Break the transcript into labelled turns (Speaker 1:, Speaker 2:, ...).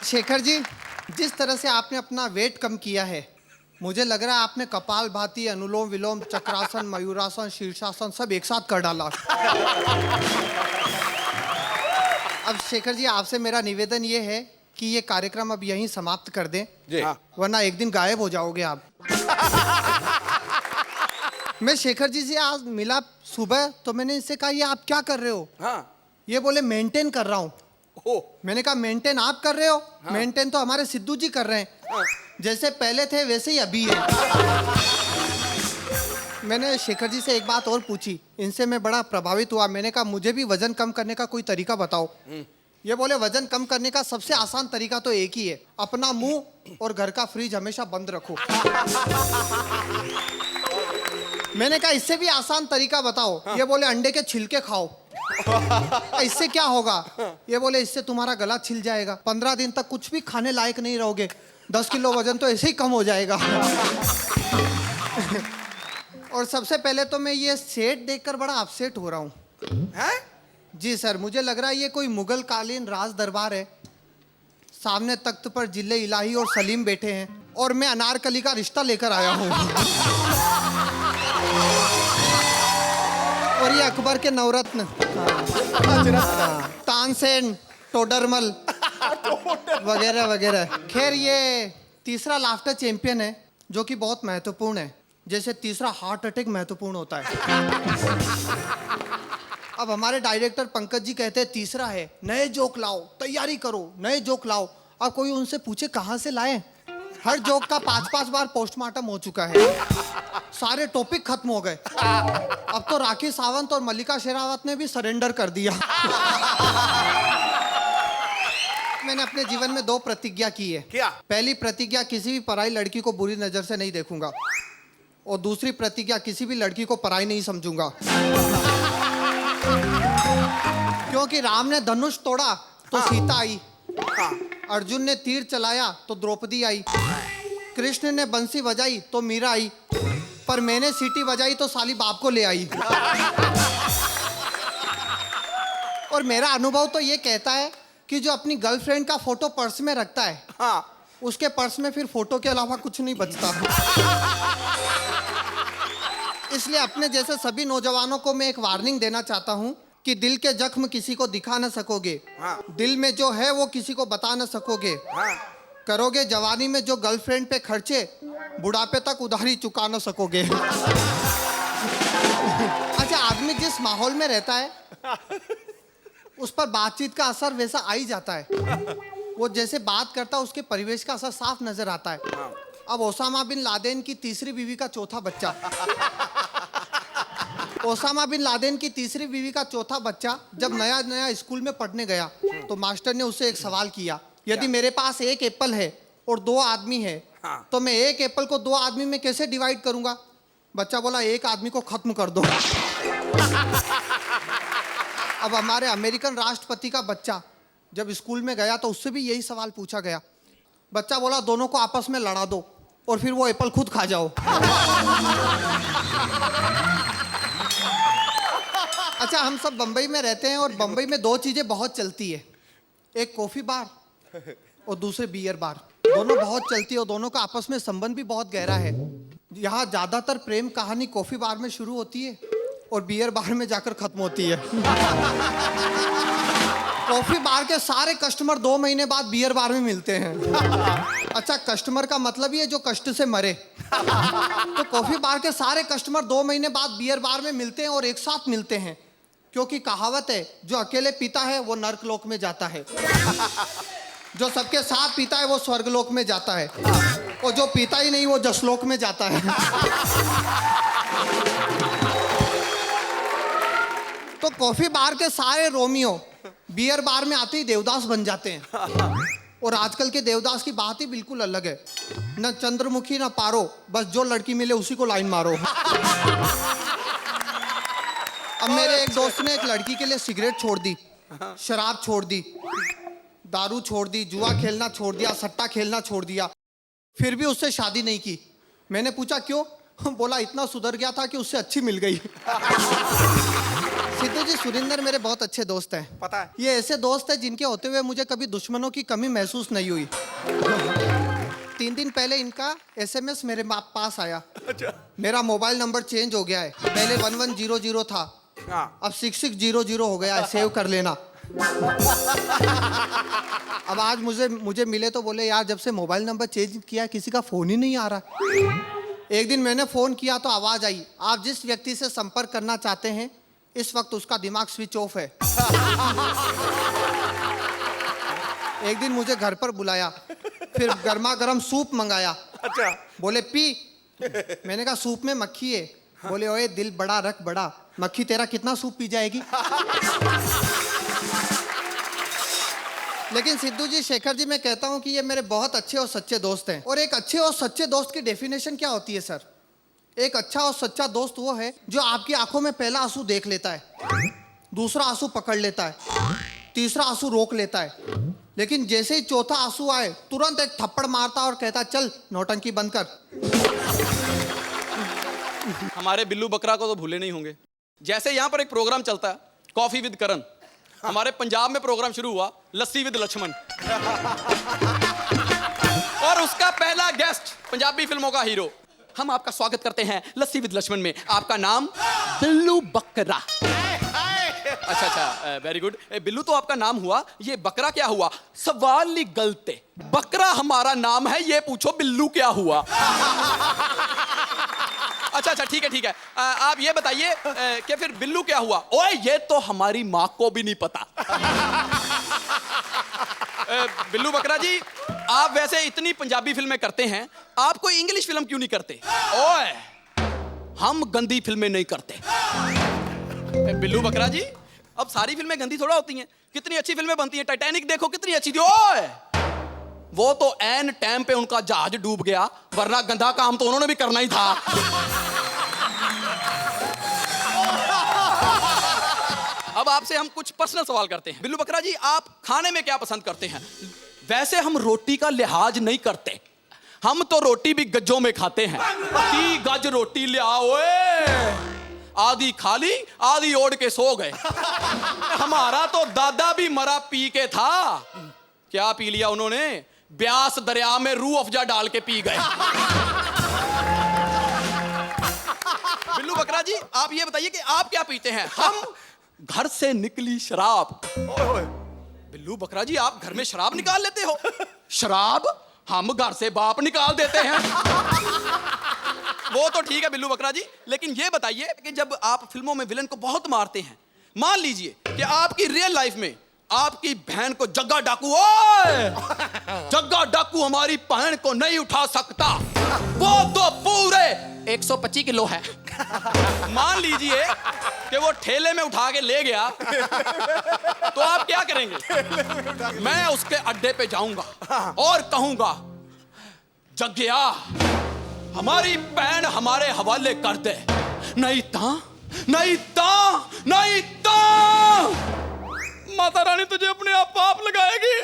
Speaker 1: शेखर जी, जिस तरह से आपने अपना वेट कम किया है, मुझे लग रहा है आपने कपालभाति, अनुलोम विलोम, चक्रासन, मयूरासन, शीर्षासन सब एक साथ कर डाला। अब शेखर जी, आपसे मेरा निवेदन ये है कि ये कार्यक्रम अब यहीं समाप्त कर दें, वरना एक दिन गायब हो जाओगे आप। मैं शेखर जी से आज मिला सुबह, तो मैंने इनसे कहा ये आप क्या कर रहे हो? ये बोले मेंटेन कर रहा हूँ। मैंने कहा मेंटेन आप कर रहे हो? मेंटेन तो हमारे सिद्धू जी कर रहे हैं। जैसे पहले थे वैसे ही अभी है। मैंने शेखर जी से एक बात और पूछी, इनसे मैं बड़ा प्रभावित हुआ। मैंने कहा मुझे भी वजन कम करने का कोई तरीका बताओ। ये बोले वजन कम करने का सबसे आसान तरीका तो एक ही है, अपना मुंह और घर का फ्रिज हमेशा बंद रखो। मैंने कहा इससे भी आसान तरीका बताओ। ये बोले अंडे के छिलके खाओ। इससे क्या होगा? ये बोले इससे तुम्हारा गला छिल जाएगा, 15 दिन तक कुछ भी खाने लायक नहीं रहोगे, 10 किलो वजन तो ऐसे ही कम हो जाएगा। और सबसे पहले तो मैं ये सेट देखकर बड़ा अपसेट हो रहा हूँ। जी सर, मुझे लग रहा है ये कोई मुगल कालीन राज दरबार है। सामने तख्त पर जिले इलाही और सलीम बैठे हैं और मैं अनारकली का रिश्ता लेकर आया हूँ। और ये अकबर के नवरत्न तानसेन, टोडरमल वगैरह वगैरह। खैर ये तीसरा लाफ्टर चैंपियन है जो कि बहुत महत्वपूर्ण है, जैसे तीसरा हार्ट अटैक महत्वपूर्ण होता है। अब हमारे डायरेक्टर पंकज जी कहते हैं तीसरा है, नए जोक लाओ, तैयारी करो, नए जोक लाओ। अब कोई उनसे पूछे कहाँ से लाए? हर जोक का 5-5 बार पोस्टमार्टम हो चुका है, सारे टॉपिक खत्म हो गए। अब तो राखी सावंत और मल्लिका शेरावत ने भी सरेंडर कर दिया। मैंने अपने जीवन में 2 प्रतिज्ञा की है।
Speaker 2: क्या?
Speaker 1: पहली प्रतिज्ञा, किसी भी पराई लड़की को बुरी नजर से नहीं देखूंगा, और दूसरी प्रतिज्ञा, किसी भी लड़की को पराई नहीं समझूंगा। क्योंकि राम ने धनुष तोड़ा तो सीता आई, अर्जुन ने तीर चलाया तो द्रौपदी आई, कृष्ण ने बंसी बजाई तो मीरा आई, पर मैंने सीटी बजाई तो साली बाप को ले आई। और मेरा अनुभव तो ये कहता है कि जो अपनी गर्लफ्रेंड का फोटो पर्स में रखता है, उसके पर्स में फिर फोटो के अलावा कुछ नहीं बचता। इसलिए अपने जैसे सभी नौजवानों को मैं एक वार्निंग देना चाहता हूँ कि दिल के जख्म किसी को दिखा न सकोगे, दिल में जो है वो किसी को बता न सकोगे, करोगे जवानी में जो गर्लफ्रेंड पे खर्चे, बुढ़ापे तक उधारी चुका न सकोगे। अच्छा, आदमी जिस माहौल में रहता है उस पर बातचीत का असर वैसा आ ही जाता है। वो जैसे बात करता है उसके परिवेश का असर साफ नजर आता है। अब ओसामा बिन लादेन की तीसरी बीवी का चौथा बच्चा, ओसामा बिन लादेन की तीसरी बीवी का चौथा बच्चा जब नया नया स्कूल में पढ़ने गया तो मास्टर ने उससे एक सवाल किया, यदि मेरे पास एक एप्पल है और 2 आदमी है, तो मैं एक एप्पल को 2 आदमी में कैसे डिवाइड करूंगा? बच्चा बोला एक आदमी को खत्म कर दो। अब हमारे अमेरिकन राष्ट्रपति का बच्चा जब स्कूल में गया तो उससे भी यही सवाल पूछा गया। बच्चा बोला दोनों को आपस में लड़ा दो और फिर वो एप्पल खुद खा जाओ। अच्छा, हम सब बंबई में रहते हैं और बंबई में 2 चीजें बहुत चलती है, एक कॉफी बार और दूसरे बियर बार। दोनों बहुत चलती है और दोनों का आपस में संबंध भी बहुत गहरा है। यहाँ ज्यादातर प्रेम कहानी कॉफी बार में शुरू होती है और बियर बार में जाकर खत्म होती है। कॉफी बार के सारे कस्टमर 2 महीने बाद बियर बार में मिलते हैं। अच्छा, कस्टमर का मतलब ये जो कष्ट से मरे। तो कॉफी बार के सारे कस्टमर 2 महीने बाद बियर बार में मिलते हैं और एक साथ मिलते हैं, क्योंकि कहावत है जो अकेले पीता है वो नर्कलोक में जाता है, जो सबके साथ पीता है वो स्वर्गलोक में जाता है, और जो पीता ही नहीं वो जसलोक में जाता है। तो कॉफी बार के सारे रोमियो बियर बार में आते ही देवदास बन जाते हैं। और आजकल के देवदास की बात ही बिल्कुल अलग है, न चंद्रमुखी न पारो, बस जो लड़की मिले उसी को लाइन मारो। अब मेरे एक दोस्त ने एक लड़की के लिए सिगरेट छोड़ दी, शराब छोड़ दी, दारू छोड़ दी, जुआ खेलना छोड़ दिया, सट्टा खेलना छोड़ दिया, फिर भी उससे शादी नहीं की। मैंने पूछा क्यों? बोला इतना सुधर गया था कि उससे अच्छी मिल गई। सिद्धू जी, सुरिंदर मेरे बहुत अच्छे दोस्त हैं।
Speaker 2: पता है।
Speaker 1: ये ऐसे दोस्त हैं जिनके होते हुए मुझे कभी दुश्मनों की कमी महसूस नहीं हुई। 3 दिन पहले इनका SMS मेरे पास आया।
Speaker 2: अच्छा।
Speaker 1: मेरा मोबाइल नंबर चेंज हो गया है, पहले 1100 था,
Speaker 2: हाँ।
Speaker 1: अब 6600 हो गया है, सेव कर लेना। अब आज मुझे मिले तो बोले यार जब से मोबाइल नंबर चेंज किया किसी का फोन ही नहीं आ रहा। एक दिन मैंने फोन किया तो आवाज आई, आप जिस व्यक्ति से संपर्क करना चाहते हैं इस वक्त उसका दिमाग स्विच ऑफ है। एक दिन मुझे घर पर बुलाया, फिर गर्मा गर्म सूप मंगाया।
Speaker 2: अच्छा।
Speaker 1: बोले पी। मैंने कहा सूप में मक्खी है। बोले ओए दिल बड़ा रख बड़ा, मक्खी तेरा कितना सूप पी जाएगी। लेकिन सिद्धू जी, शेखर जी, मैं कहता हूं कि ये मेरे बहुत अच्छे और सच्चे दोस्त हैं। और एक अच्छे और सच्चे दोस्त की डेफिनेशन क्या होती है सर? एक अच्छा और सच्चा दोस्त वो है जो आपकी आंखों में पहला आंसू देख लेता है, दूसरा आंसू पकड़ लेता है, तीसरा आंसू रोक लेता है, लेकिन जैसे ही चौथा आंसू आए तुरंत एक थप्पड़ मारता और कहता चल नौटंकी बंद कर।
Speaker 3: हमारे बिल्लू बकरा को तो भूले नहीं होंगे। जैसे यहाँ पर एक प्रोग्राम चलता है कॉफी विद करण, हमारे पंजाब में प्रोग्राम शुरू हुआ लस्सी विद लक्ष्मण। और उसका पहला गेस्ट पंजाबी फिल्मों का हीरो। हम आपका स्वागत करते हैं लस्सी विद लक्ष्मण में। आपका नाम? बिल्लू बकरा। अच्छा, वेरी गुड। बिल्लू तो आपका नाम हुआ, ये बकरा क्या हुआ? सवाल ही गलत है। बकरा हमारा नाम है, ये पूछो बिल्लू क्या हुआ। अच्छा, ठीक है। आप ये बताइए कि फिर बिल्लू क्या हुआ? ओए ये तो हमारी माँ को भी नहीं पता। बिल्लू बकरा जी, आप वैसे इतनी पंजाबी फिल्में करते हैं, आप कोई इंग्लिश फिल्म क्यों नहीं करते? ओए हम गंदी फिल्में नहीं करते। बिल्लू बकरा जी, अब सारी फिल्में गंदी थोड़ा होती हैं, कितनी अच्छी फिल्में बनती हैं। टाइटैनिक देखो कितनी अच्छी थी। ओए वो तो एन टाइम पे उनका जहाज डूब गया, वरना गंदा काम तो उन्होंने भी करना ही था। अब आपसे हम कुछ पर्सनल सवाल करते हैं। बिल्लू बकरा जी, आप खाने में क्या पसंद करते हैं? वैसे हम रोटी का लिहाज नहीं करते, हम तो रोटी भी गज्जों में खाते हैं। 3 गज रोटी ले आओ, आधी खाली आधी ओढ़ के सो गए। हमारा तो दादा भी मरा पी के था। क्या पी लिया उन्होंने? ब्यास दरिया में रूह अफ़ज़ा डाल के पी गए। बिल्लू बकरा जी, आप ये बताइए कि आप क्या पीते हैं? हम घर से निकली शराब। बिल्लू बकरा जी, आप घर में शराब निकाल लेते हो? शराब हम घर से बाप निकाल देते हैं। वो तो ठीक है बिल्लू बकरा जी, लेकिन ये बताइए कि जब आप फिल्मों में विलन को बहुत मारते हैं, मान लीजिए कि आपकी रियल लाइफ में आपकी बहन को जग्गा डाकू, ओए जग्गा डाकू हमारी बहन को नहीं उठा सकता, वो तो पूरे 125 किलो है। मान लीजिए कि वो ठेले में उठा के ले गया, तो आप क्या करेंगे? मैं उसके अड्डे पे जाऊंगा और कहूंगा जग्गिया हमारी बहन हमारे हवाले कर दे, नहीं ता माता रानी तुझे अपने आप पाप लगाएगी।